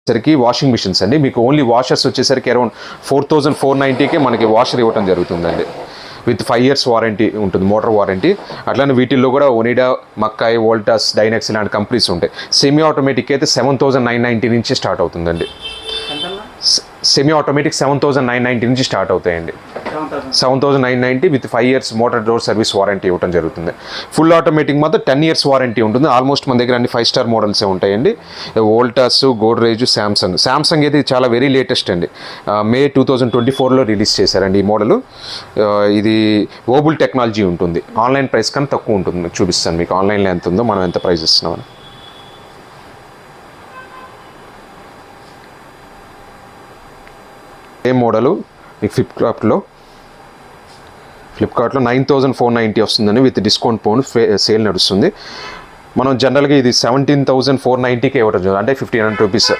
సరికి washing machines అండి. మీకు ఓన్లీ వాషర్స్ వచ్చేసరికి అరౌండ్ 4490కే మనకి వాషర్ ఇవ్వడం జరుగుతుందండి. విత్ 5 years వారంటీ ఉంటుంది, మోటార్ వారంటీ. అట్లానే వీటిల్లో కూడా ఒనిడా, మక్కాయ్, వోల్టాస్, డైనెక్స్ ఇలాంటి కంపెనీస్ ఉంటాయి. సెమీ ఆటోమేటిక్ అయితే 7990 నుంచి స్టార్ట్ అవుతుందండి. సెమీ ఆటోమేటిక్ 7990 నుంచి స్టార్ట్ అవుతాయండి. 7990 with 5 years motor door service warranty ఇవ్వడం జరుగుతుంది. ఫుల్ ఆటోమేటిక్ మాత్రం 10 years వారంటీ ఉంటుంది. ఆల్మోస్ట్ మన దగ్గర అన్ని 5 star మోడల్సే ఉంటాయండి. వోల్టాస్, గోడ్రేజ్, శాంసంగ్ అయితే చాలా వెరీ లేటెస్ట్ అండి. మే 2024లో రిలీజ్ చేశారండి ఈ మోడల్. ఇది ఓబుల్ టెక్నాలజీ ఉంటుంది. ఆన్లైన్ ప్రైస్ కన్నా తక్కువ ఉంటుంది. చూపిస్తాను మీకు ఆన్లైన్లో ఎంత ఉందో, మనం ఎంత ప్రైస్ ఇస్తున్నామని. ఏ మోడలు మీకు ఫ్లిప్కార్ట్లో 9490 వస్తుందని విత్ డిస్కౌంట్ పోను సేల్ నడుస్తుంది. మనం జనరల్గా ఇది 17,490కే ఇవ్వడం, అంటే 1500 రూపీస్.